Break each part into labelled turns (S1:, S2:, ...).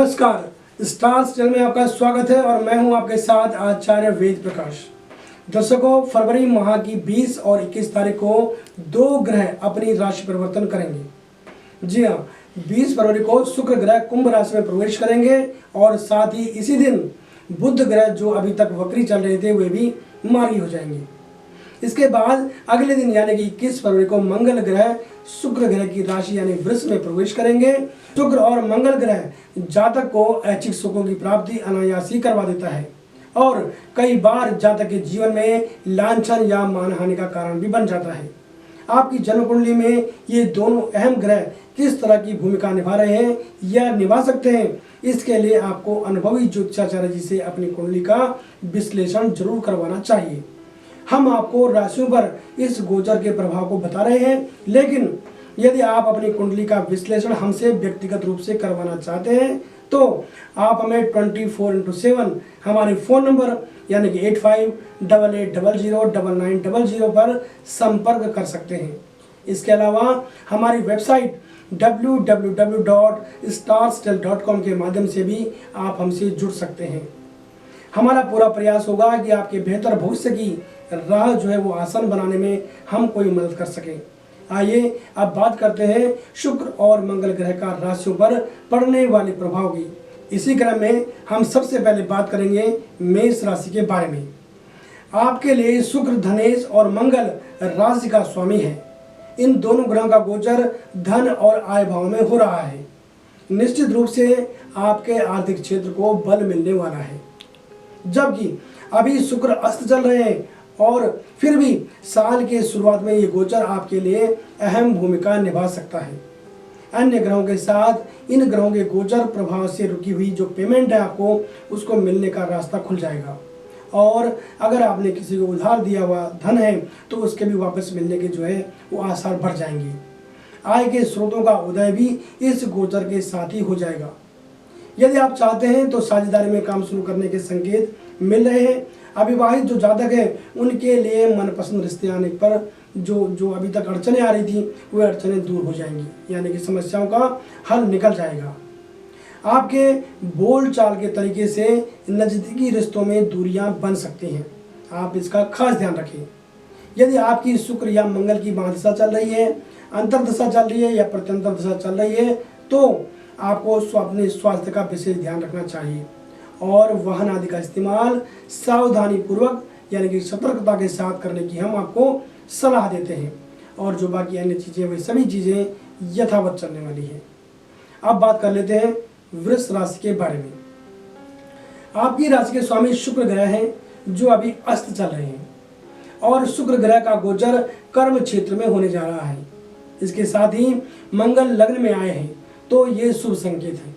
S1: नमस्कार, stars channel में आपका स्वागत है और मैं हूं आपके साथ आचार्य वेद प्रकाश। दर्शकों, फरवरी माह की 20 और 21 तारीख को दो ग्रह अपनी राशि परिवर्तन करेंगे। जी हाँ, 20 फरवरी को शुक्र ग्रह कुंभ राशि में प्रवेश करेंगे और साथ ही इसी दिन बुध ग्रह जो अभी तक वक्री चल रहे थे वे भी मार्गी हो जाएंगे। इसके बाद अगले दिन यानी कि 21 फरवरी को मंगल ग्रह शुक्र ग्रह की राशि यानी वृष में प्रवेश करेंगे। शुक्र और मंगल ग्रह जातक को ऐच्छिक सुखों की प्राप्ति अनायास ही करवा देता है और कई बार जातक के जीवन में लांछन या मानहानि का कारण भी बन जाता है। आपकी जन्म कुंडली में ये दोनों अहम ग्रह किस तरह की भूमिका निभा रहे हैं या निभा सकते हैं, इसके लिए आपको अनुभवी ज्योतिषाचार्य जी से अपनी कुंडली का विश्लेषण जरूर करवाना चाहिए। हम आपको राशियों पर इस गोचर के प्रभाव को बता रहे हैं, लेकिन यदि आप अपनी कुंडली का विश्लेषण हमसे व्यक्तिगत रूप से करवाना चाहते हैं तो आप हमें 24x7 हमारे फ़ोन नंबर यानी कि 8588009900 पर संपर्क कर सकते हैं। इसके अलावा हमारी वेबसाइट www.starstel.com के माध्यम से भी आप हमसे जुड़ सकते हैं। हमारा पूरा प्रयास होगा कि आपके बेहतर भविष्य की राह जो है वो आसान बनाने में हम कोई मदद कर सकें। आइए अब बात करते हैं शुक्र और मंगल ग्रह का राशियों पर पड़ने वाले प्रभाव की। इसी क्रम में हम सबसे पहले बात करेंगे मेष राशि के बारे में। आपके लिए शुक्र धनेश और मंगल राशि का स्वामी है। इन दोनों ग्रहों का गोचर धन और आय भाव में हो रहा है। निश्चित रूप से आपके आर्थिक क्षेत्र को बल मिलने वाला है। जबकि अभी शुक्र अस्त चल रहे हैं और फिर भी साल के शुरुआत में ये गोचर आपके लिए अहम भूमिका निभा सकता है। अन्य ग्रहों के साथ इन ग्रहों के गोचर प्रभाव से रुकी हुई जो पेमेंट है आपको उसको मिलने का रास्ता खुल जाएगा और अगर आपने किसी को उधार दिया हुआ धन है तो उसके भी वापस मिलने के जो है वो आसार बढ़ जाएंगे। आय के स्रोतों का उदय भी इस गोचर के साथ ही हो जाएगा। यदि आप चाहते हैं तो साझेदारी में काम शुरू करने के संकेत मिल रहे हैं। अविवाहित जो जातक हैं उनके लिए मनपसंद रिश्ते आने पर जो अभी तक अड़चनें आ रही थी वो अड़चनें दूर हो जाएंगी, यानी कि समस्याओं का हल निकल जाएगा। आपके बोल चाल के तरीके से नज़दीकी रिश्तों में दूरियां बन सकती हैं, आप इसका खास ध्यान रखें। यदि आपकी शुक्र या मंगल की महादशा चल रही है, अंतर्दशा चल रही है या प्रत्यंतर दशा चल रही है तो आपको अपने स्वास्थ्य का विशेष ध्यान रखना चाहिए और वाहन आदि का इस्तेमाल सावधानी पूर्वक यानी कि सतर्कता के साथ करने की हम आपको सलाह देते हैं। और जो बाकी अन्य चीज़ें वे सभी चीज़ें यथावत चलने वाली हैं। अब बात कर लेते हैं वृष राशि के बारे में। आपकी राशि के स्वामी शुक्र ग्रह हैं जो अभी अस्त चल रहे हैं और शुक्र ग्रह का गोचर कर्म क्षेत्र में होने जा रहा है। इसके साथ ही मंगल लग्न में आए हैं तो ये शुभ संकेत है,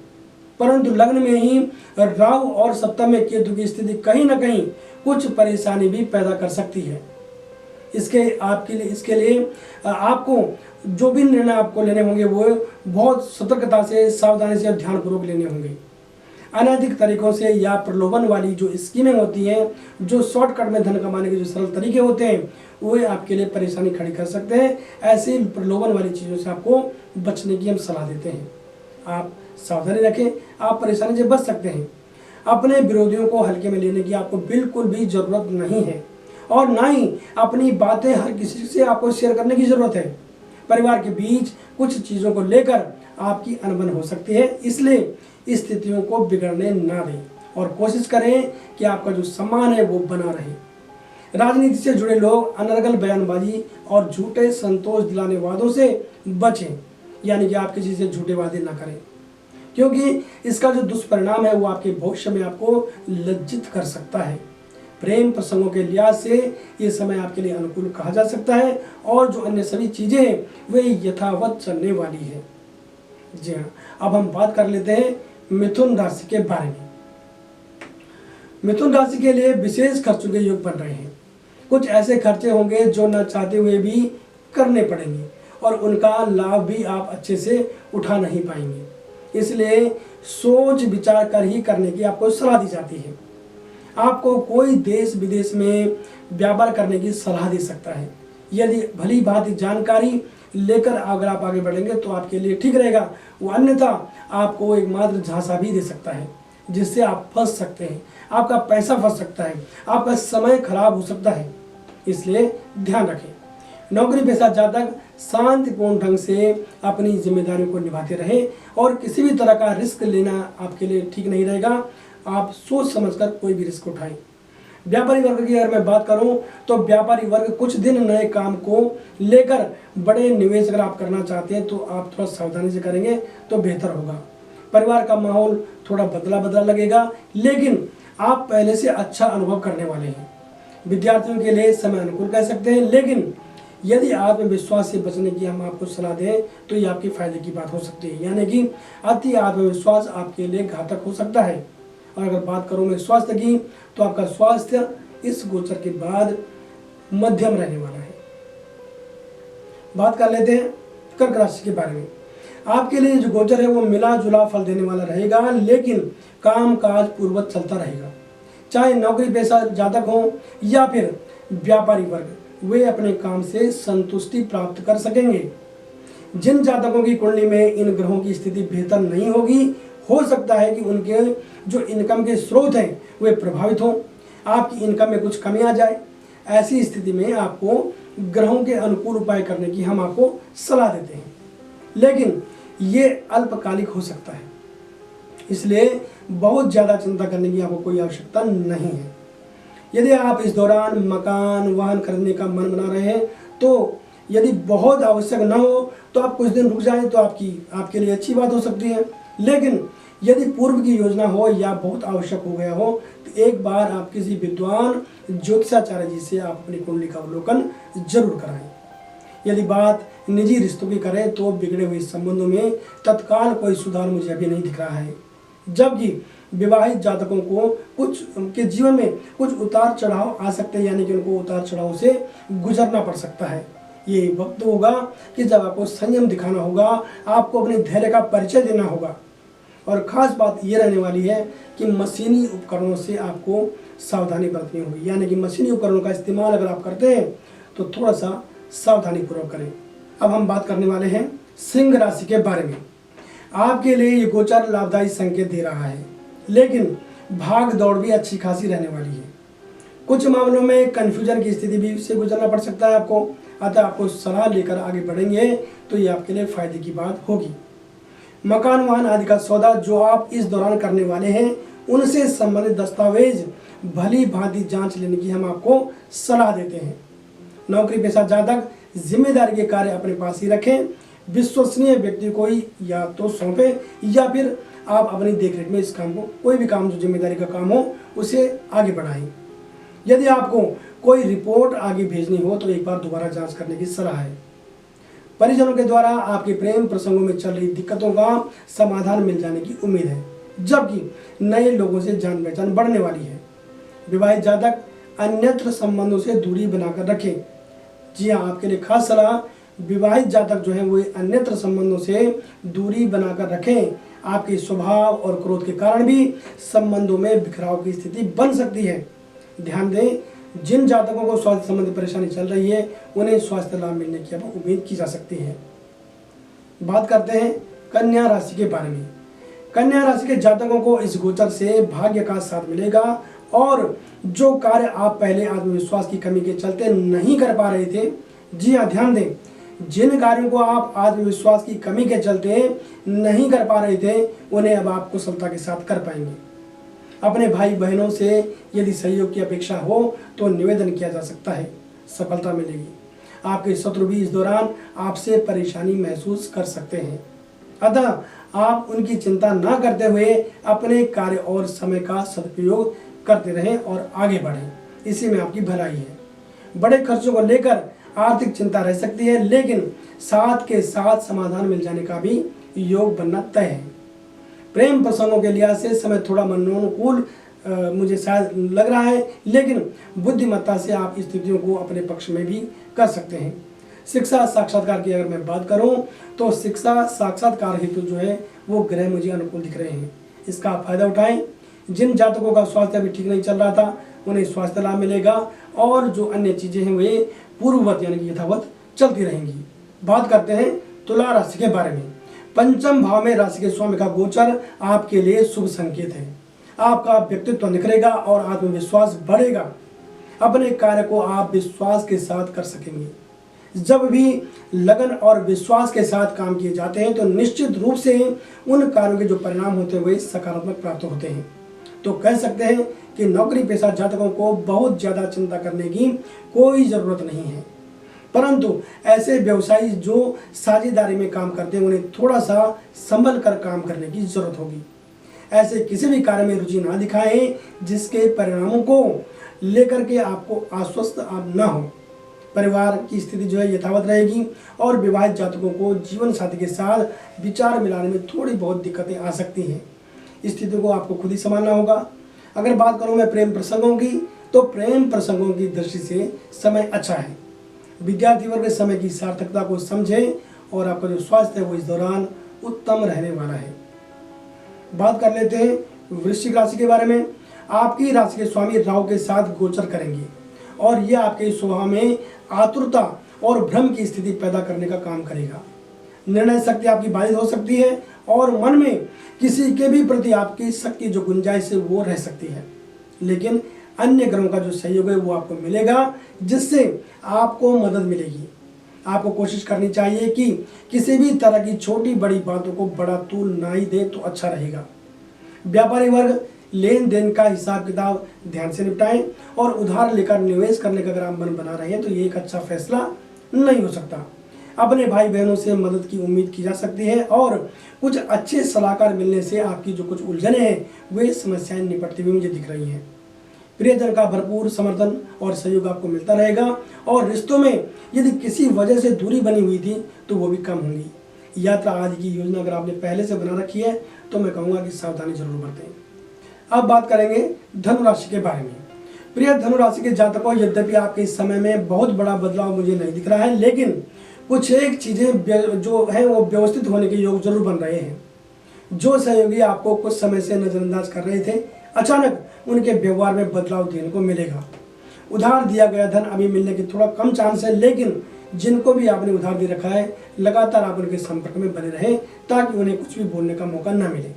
S1: परंतु लग्न में ही राहु और सप्तम में केतु की स्थिति कहीं ना कहीं कुछ परेशानी भी पैदा कर सकती है। इसके लिए आपको जो भी निर्णय आपको लेने होंगे वो बहुत सतर्कता से, सावधानी से और ध्यानपूर्वक लेने होंगे। अनैतिक तरीकों से या प्रलोभन वाली जो स्कीमें होती हैं, जो शॉर्टकट में धन कमाने के जो सरल तरीके होते हैं वो आपके लिए परेशानी खड़ी कर सकते हैं। ऐसे प्रलोभन वाली चीज़ों से आपको बचने की हम सलाह देते हैं। आप सावधानी रखें, आप परेशानी से बच सकते हैं। अपने विरोधियों को हल्के में लेने की आपको बिल्कुल भी ज़रूरत नहीं है और ना ही अपनी बातें हर किसी से आपको शेयर करने की ज़रूरत है। परिवार के बीच कुछ चीज़ों को लेकर आपकी अनबन हो सकती है, इसलिए स्थितियों को बिगड़ने ना दें और कोशिश करें कि आपका जो सम्मान है वो बना रहे। राजनीति से जुड़े लोग अनर्गल बयानबाजी और झूठे संतोष दिलाने वादों से बचें, यानी कि आप किसी से झूठे वादे ना करें, क्योंकि इसका जो दुष्परिणाम है वो आपके भविष्य में आपको लज्जित कर सकता है। प्रेम प्रसंगों के लिहाज से ये समय आपके लिए अनुकूल कहा जा सकता है और जो अन्य सभी चीज़ें हैं वे यथावत चलने वाली है। जी हाँ, अब हम बात कर लेते हैं मिथुन राशि के बारे में। मिथुन राशि के लिए विशेष खर्चों के योग बन रहे हैं। कुछ ऐसे खर्चे होंगे जो न चाहते हुए भी करने पड़ेंगे और उनका लाभ भी आप अच्छे से उठा नहीं पाएंगे, इसलिए सोच विचार कर ही करने की आपको सलाह दी जाती है। आपको कोई देश विदेश में व्यापार करने की सलाह दे सकता है। यदि भली भांति जानकारी लेकर अगर आप आगे बढ़ेंगे तो आपके लिए ठीक रहेगा। वो अन्यथा आपको एक मात्र झांसा भी दे सकता है जिससे आप फंस सकते हैं, आपका पैसा फंस सकता है, आपका समय खराब हो सकता है। इसलिए ध्यान रखें। नौकरी पेशा जातक शांतिपूर्ण ढंग से अपनी जिम्मेदारियों को निभाते रहें और किसी भी तरह का रिस्क लेना आपके लिए ठीक नहीं रहेगा। आप सोच समझकर कोई भी रिस्क उठाएं। व्यापारी वर्ग की अगर मैं बात करूं तो व्यापारी वर्ग कुछ दिन नए काम को लेकर बड़े निवेश अगर आप करना चाहते हैं तो आप थोड़ा सावधानी से करेंगे तो बेहतर होगा। परिवार का माहौल थोड़ा बदला बदला लगेगा, लेकिन आप पहले से अच्छा अनुभव करने वाले हैं। विद्यार्थियों के लिए समय अनुकूल कह सकते हैं, लेकिन यदि आत्मविश्वास से बचने की हम आपको सलाह दें तो ये आपके फायदे की बात हो सकती है, यानी कि अति आत्मविश्वास आपके लिए घातक हो सकता है। और अगर बात करूं मैं स्वास्थ्य की तो आपका स्वास्थ्य इस गोचर के बाद मध्यम रहने वाला है। बात कर लेते हैं कर्क राशि के बारे में। आपके लिए जो गोचर है वो मिला जुला फल देने वाला रहेगा, लेकिन काम काज पूर्वक चलता रहेगा। चाहे नौकरी पेशा जातक हो या फिर व्यापारी वर्ग, वे अपने काम से संतुष्टि प्राप्त कर सकेंगे। जिन जातकों की कुंडली में इन ग्रहों की स्थिति बेहतर नहीं होगी, हो सकता है कि उनके जो इनकम के स्रोत हैं वे प्रभावित हों, आपकी इनकम में कुछ कमी आ जाए। ऐसी स्थिति में आपको ग्रहों के अनुकूल उपाय करने की हम आपको सलाह देते हैं, लेकिन ये अल्पकालिक हो सकता है, इसलिए बहुत ज़्यादा चिंता करने की आपको कोई आवश्यकता नहीं है। यदि आप इस दौरान मकान वाहन खरीदने का मन बना रहे हैं तो यदि बहुत आवश्यक न हो तो आप कुछ दिन रुक जाएं तो आपके लिए अच्छी बात हो सकती है। लेकिन यदि पूर्व की योजना हो या बहुत आवश्यक हो गया हो तो एक बार आप किसी विद्वान ज्योतिषाचार्य जी से आप अपनी कुंडली का अवलोकन जरूर कराएं। यदि बात निजी रिश्तों की करें तो बिगड़े हुए संबंधों में तत्काल कोई सुधार मुझे अभी नहीं दिख रहा है, जबकि विवाहित जातकों को कुछ उनके जीवन में कुछ उतार चढ़ाव आ सकते हैं, यानी कि उनको उतार चढ़ाव से गुजरना पड़ सकता है। ये वक्त होगा कि जब आपको संयम दिखाना होगा, आपको अपने धैर्य का परिचय देना होगा। और ख़ास बात ये रहने वाली है कि मशीनी उपकरणों से आपको सावधानी बरतनी होगी, यानी कि मशीनी उपकरणों का इस्तेमाल अगर आप करते हैं तो थोड़ा सा सावधानी पूर्वक करें। अब हम बात करने वाले हैं सिंह राशि के बारे में। आपके लिए ये गोचर लाभदायी संकेत दे रहा है, लेकिन भाग दौड़ भी अच्छी खासी रहने वाली है। कुछ मामलों में कन्फ्यूजन की स्थिति भी से गुजरना पड़ सकता है आपको, अतः आपको सलाह लेकर आगे बढ़ेंगे तो ये आपके लिए फायदे की बात होगी। मकान वाहन आदि का सौदा जो आप इस दौरान करने वाले हैं उनसे संबंधित दस्तावेज भली भांति जांच लेने की हम आपको सलाह देते हैं। नौकरी पेशा जातक जिम्मेदारी के कार्य अपने पास ही रखें, विश्वसनीय व्यक्ति को ही या तो सौंपें या फिर आप अपनी देखरेख में इस काम को, कोई भी काम जो जिम्मेदारी का काम हो उसे आगे बढ़ाएं। यदि आपको कोई रिपोर्ट आगे भेजनी हो तो एक बार दोबारा जांच करने की सलाह है। परिजनों के द्वारा आपके प्रेम प्रसंगों में चल रही दिक्कतों का समाधान मिल जाने की उम्मीद है, जबकि नए लोगों से जान पहचान बढ़ने वाली है। विवाहित जातक अन्यत्र संबंधों से दूरी बनाकर रखें। जी हाँ, आपके लिए खास सलाह, विवाहित जातक जो है वो अन्यत्र संबंधों से दूरी बनाकर रखें। आपके स्वभाव और क्रोध के कारण भी संबंधों में बिखराव की स्थिति बन सकती है। ध्यान दें, जिन जातकों को स्वास्थ्य संबंधी परेशानी चल रही है उन्हें स्वास्थ्य लाभ मिलने की अब उम्मीद की जा सकती है। बात करते हैं कन्या राशि के बारे में। कन्या राशि के जातकों को इस गोचर से भाग्य का साथ मिलेगा और जो कार्य आप पहले आत्मविश्वास की कमी के चलते नहीं कर पा रहे थे, जी हाँ ध्यान दें, जिन कार्यों को आप आत्मविश्वास की कमी के चलते नहीं कर पा रहे थे उन्हें अब आप कुशलता के साथ कर पाएंगे। अपने भाई बहनों से यदि सहयोग की अपेक्षा हो तो निवेदन किया जा सकता है, सफलता मिलेगी। आपके शत्रु भी इस दौरान आपसे परेशानी महसूस कर सकते हैं, अतः आप उनकी चिंता न करते हुए अपने कार्य और समय का सदुपयोग करते रहें और आगे बढ़ें, इसी में आपकी भलाई है। बड़े खर्चों को लेकर आर्थिक चिंता रह सकती है, लेकिन साथ के साथ समाधान मिल जाने का भी योग बनना तय है। प्रेम प्रसंगों के लिहाज से समय थोड़ा मनोनुकूल मुझे शायद लग रहा है, लेकिन बुद्धिमत्ता से आप स्थितियों को अपने पक्ष में भी कर सकते हैं। शिक्षा साक्षात्कार की अगर मैं बात करूं तो शिक्षा साक्षात्कार हेतु जो है वो ग्रह मुझे अनुकूल दिख रहे हैं, इसका आप फायदा उठाएं। जिन जातकों का स्वास्थ्य अभी ठीक नहीं चल रहा था उन्हें स्वास्थ्य लाभ मिलेगा और जो अन्य चीज़ें हैं वे पूर्ववत यानी कि यथावत चलती रहेंगी। बात करते हैं तुला राशि के बारे में। पंचम भाव में राशि के स्वामी का गोचर आपके लिए शुभ संकेत है। आपका व्यक्तित्व निखरेगा और आत्मविश्वास बढ़ेगा। अपने कार्य को आप विश्वास के साथ कर सकेंगे। जब भी लगन और विश्वास के साथ काम किए जाते हैं तो निश्चित रूप से उन कार्यों के जो परिणाम होते हैं वे सकारात्मक प्राप्त होते हैं। तो कह सकते हैं कि नौकरी पेशा जातकों को बहुत ज़्यादा चिंता करने की कोई ज़रूरत नहीं है, परंतु ऐसे व्यवसायी जो साझेदारी में काम करते हैं उन्हें थोड़ा सा संभल कर काम करने की जरूरत होगी। ऐसे किसी भी कार्य में रुचि ना दिखाएं जिसके परिणामों को लेकर के आपको आश्वस्त आप ना हो। परिवार की स्थिति जो है यथावत रहेगी और विवाहित जातकों को जीवन साथी के साथ विचार मिलाने में थोड़ी बहुत दिक्कतें आ सकती हैं। इस स्थिति को आपको खुद ही संभालना होगा। अगर बात करूं मैं प्रेम प्रसंगों की, तो प्रेम प्रसंगों की दृष्टि से समय अच्छा है। विद्यार्थी वर्ग समय की सार्थकता को समझें और आपका जो स्वास्थ्य है वो इस दौरान उत्तम रहने वाला है। बात कर लेते हैं वृश्चिक राशि के बारे में। आपकी राशि के स्वामी राहु के साथ गोचर करेंगे और यह आपके स्वभाव में आतुरता और भ्रम की स्थिति पैदा करने का काम करेगा। निर्णय शक्ति आपकी बाधित हो सकती है और मन में किसी के भी प्रति आपकी शक्ति जो गुंजाइश है वो रह सकती है, लेकिन अन्य ग्रहों का जो सहयोग है वो आपको मिलेगा जिससे आपको मदद मिलेगी। आपको कोशिश करनी चाहिए कि किसी भी तरह की छोटी बड़ी बातों को बड़ा तूल ना ही दे तो अच्छा रहेगा। व्यापारी वर्ग लेन देन का हिसाब किताब ध्यान से निपटाएं और उधार लेकर निवेश करने का अगर आप मन बना रहे हैं तो ये एक अच्छा फैसला नहीं हो सकता। अपने भाई बहनों से मदद की उम्मीद की जा सकती है और कुछ अच्छे सलाहकार मिलने से आपकी जो कुछ उलझने हैं वे समस्याएं निपटती हुई मुझे दिख रही हैं। प्रियजन का भरपूर समर्थन और सहयोग आपको मिलता रहेगा और रिश्तों में यदि किसी वजह से दूरी बनी हुई थी तो वो भी कम होंगी। यात्रा आदि की योजना अगर आपने पहले से बना रखी है तो मैं कहूँगा कि सावधानी जरूर बरतें। अब बात करेंगे धनु राशि के बारे में। प्रिय धनु राशि के जातकों, यद्यपि आपके इस समय में बहुत बड़ा बदलाव मुझे नहीं दिख रहा है, लेकिन कुछ एक चीज़ें जो है वो व्यवस्थित होने के योग जरूर बन रहे हैं। जो सहयोगी आपको कुछ समय से नज़रअंदाज कर रहे थे, अचानक उनके व्यवहार में बदलाव देखने को मिलेगा। उधार दिया गया धन अभी मिलने की थोड़ा कम चांस है, लेकिन जिनको भी आपने उधार दे रखा है लगातार आप उनके संपर्क में बने रहें ताकि उन्हें कुछ भी बोलने का मौका न मिले।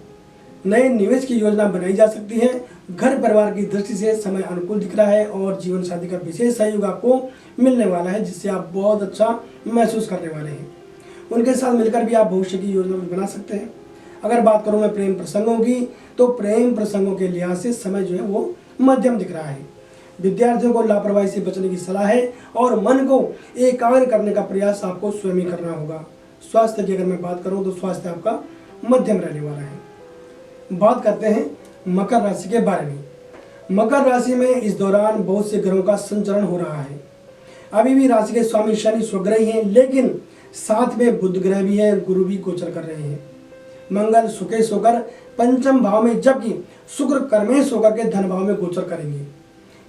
S1: नए निवेश की योजना बनाई जा सकती है। घर परिवार की दृष्टि से समय अनुकूल दिख रहा है और जीवन साथी का विशेष सहयोग आपको मिलने वाला है जिससे आप बहुत अच्छा महसूस करने वाले हैं। उनके साथ मिलकर भी आप भविष्य की योजना बना सकते हैं। अगर बात करूं मैं प्रेम प्रसंगों की, तो प्रेम प्रसंगों के लिहाज से समय जो है वो मध्यम दिख रहा है। विद्यार्थियों को लापरवाही से बचने की सलाह है और मन को एकाग्र करने का प्रयास आपको स्वयं ही करना होगा। स्वास्थ्य की अगर मैं बात करूं तो स्वास्थ्य आपका मध्यम रहने वाला है। बात करते हैं मकर राशि के बारे में। मकर राशि में इस दौरान बहुत से ग्रहों का संचरण हो रहा है। अभी भी राशि के स्वामी शनि स्वग्रही हैं, लेकिन साथ में बुध ग्रह भी है, गुरु भी गोचर कर रहे हैं। मंगल सुकेश होकर पंचम भाव में, जबकि शुक्र कर्मेश होकर के धन भाव में गोचर करेंगे।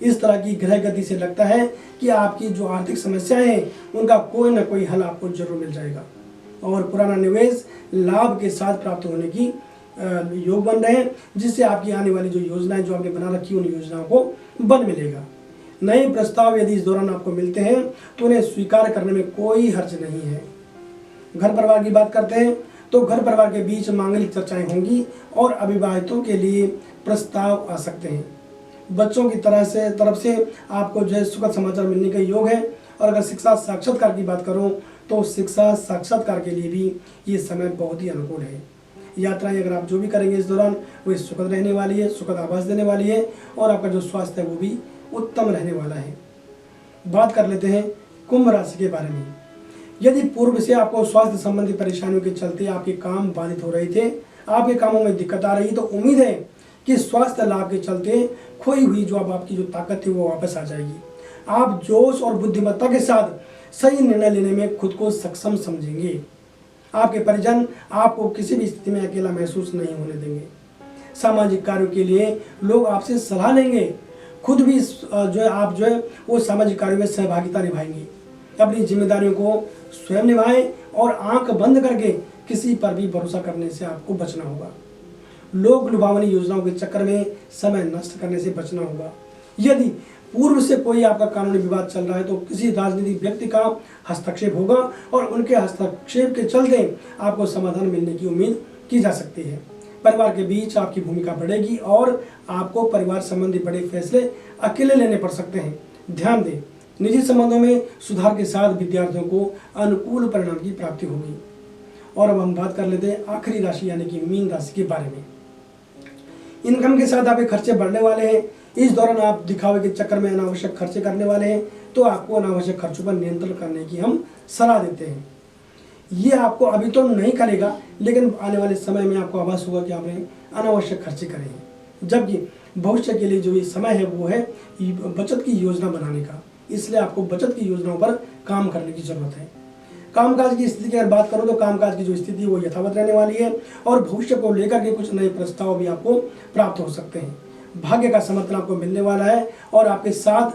S1: इस तरह की ग्रह गति से लगता है कि आपकी जो आर्थिक समस्याएं हैं उनका कोई ना कोई हल आपको जरूर मिल जाएगा और पुराना निवेश लाभ के साथ प्राप्त होने की योग बन रहे हैं, जिससे आपकी आने वाली जो योजनाएं जो आपने बना रखी उन योजनाओं को बल मिलेगा। नए प्रस्ताव यदि इस दौरान आपको मिलते हैं तो उन्हें स्वीकार करने में कोई हर्ज नहीं है। घर परिवार की बात करते हैं तो घर परिवार के बीच मांगलिक चर्चाएं होंगी और अविवाहितों के लिए प्रस्ताव आ सकते हैं। बच्चों की तरफ से आपको जो है सुखद समाचार मिलने का योग है। और अगर शिक्षा साक्षात्कार की बात करूं तो शिक्षा साक्षात्कार के लिए भी ये समय बहुत ही अनुकूल है। यात्राएं अगर आप जो भी करेंगे इस दौरान वो सुखद रहने वाली है, सुखद आभास देने वाली है और आपका जो स्वास्थ्य है वो भी उत्तम रहने वाला है। बात कर लेते हैं कुंभ राशि के बारे में। यदि पूर्व से आपको स्वास्थ्य संबंधी परेशानियों के चलते आपके काम बाधित हो रहे थे, आपके कामों में दिक्कत आ रही, तो उम्मीद है कि स्वास्थ्य लाभ के चलते खोई हुई जो अब आपकी जो ताकत थी वो वापस आ जाएगी। आप जोश और बुद्धिमत्ता के साथ सही निर्णय लेने में खुद को सक्षम समझेंगे। आपके परिजन आपको किसी भी स्थिति में अकेला महसूस नहीं होने देंगे। सामाजिक कार्यों के लिए लोग आपसे सलाह लेंगे। खुद भी जो है आप जो है वो सामाजिक कार्यों में सहभागिता निभाएंगे। अपनी जिम्मेदारियों को स्वयं निभाएं और आंख बंद करके किसी पर भी भरोसा करने से आपको बचना होगा। लोक लुभावनी योजनाओं के चक्कर में समय नष्ट करने से बचना होगा। यदि पूर्व से कोई आपका कानूनी विवाद चल रहा है तो किसी राजनीतिक व्यक्ति का हस्तक्षेप होगा और उनके हस्तक्षेप के चलते आपको समाधान मिलने की उम्मीद की जा सकती है। परिवार के बीच आपकी भूमिका बढ़ेगी और आपको परिवार संबंधी बड़े फैसले अकेले लेने पड़ सकते हैं। ध्यान दें, निजी संबंधों में सुधार के साथ विद्यार्थियों को अनुकूल परिणाम की प्राप्ति होगी। और अब हम बात कर लेते हैं आखिरी राशि यानी कि मीन राशि के बारे में। इनकम के साथ आपके खर्चे बढ़ने वाले हैं। इस दौरान आप दिखावे के चक्कर में अनावश्यक खर्चे करने वाले हैं, तो आपको अनावश्यक खर्चों पर नियंत्रण करने की हम सलाह देते हैं। ये आपको अभी तो नहीं करेगा, लेकिन आने वाले समय में आपको आभास होगा कि आपने अनावश्यक खर्चे करे हैं। जबकि भविष्य के लिए जो ये समय है वो है बचत की योजना बनाने का, इसलिए आपको बचत की योजनाओं पर काम करने की जरूरत है। कामकाज की स्थिति की अगर बात करूं तो कामकाज की जो स्थिति है वो यथावत रहने वाली है और भविष्य को लेकर के कुछ नए प्रस्ताव भी आपको प्राप्त हो सकते हैं। भाग्य का समर्थन आपको मिलने वाला है और आपके साथ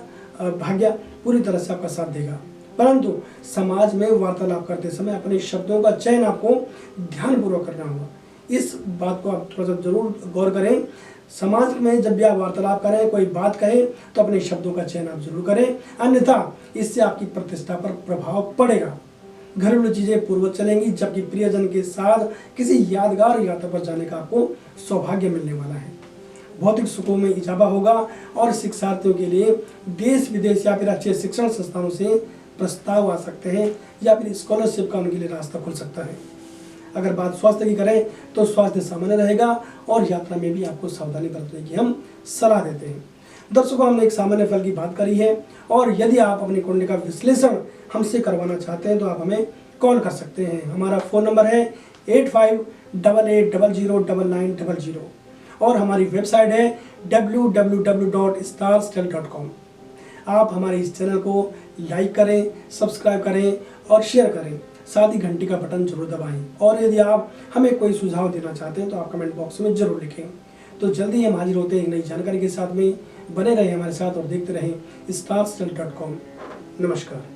S1: भाग्य पूरी तरह से आपका साथ देगा। परंतु समाज में वार्तालाप करते समय अपने शब्दों का चयन आपको ध्यानपूर्वक करना होगा। इस बात को आप थोड़ा सा जरूर गौर करें। समाज में जब भी आप वार्तालाप करें, कोई बात कहें, तो अपने शब्दों का चयन आप जरूर करें, अन्यथा इससे आपकी प्रतिष्ठा पर प्रभाव पड़ेगा। घरेलू चीजें पूर्ववत चलेंगी, जबकि प्रियजन के साथ किसी यादगार यात्रा पर जाने का आपको सौभाग्य मिलने वाला है। भौतिक सुखों में इजाफा होगा और शिक्षार्थियों के लिए देश विदेश या फिर अच्छे शिक्षण संस्थानों से प्रस्ताव आ सकते हैं या फिर स्कॉलरशिप का उनके लिए रास्ता खुल सकता है। अगर बात स्वास्थ्य की करें तो स्वास्थ्य सामान्य रहेगा और यात्रा में भी आपको सावधानी बरतने की हम सलाह देते हैं। दर्शकों, हमने एक सामान्य फल की बात करी है और यदि आप अपनी कुंडली का विश्लेषण हमसे करवाना चाहते हैं तो आप हमें कॉल कर सकते हैं। हमारा फ़ोन नंबर है 8588009900 और हमारी वेबसाइट है www.starstell.com। आप हमारे इस चैनल को लाइक करें, सब्सक्राइब करें और शेयर करें, साथ ही घंटी का बटन जरूर दबाएं। और यदि आप हमें कोई सुझाव देना चाहते हैं तो आप कमेंट बॉक्स में जरूर लिखें। तो जल्दी हम हाजिर होते हैं एक नई जानकारी के साथ में। बने रहें हमारे साथ और देखते रहें starstell.com। नमस्कार।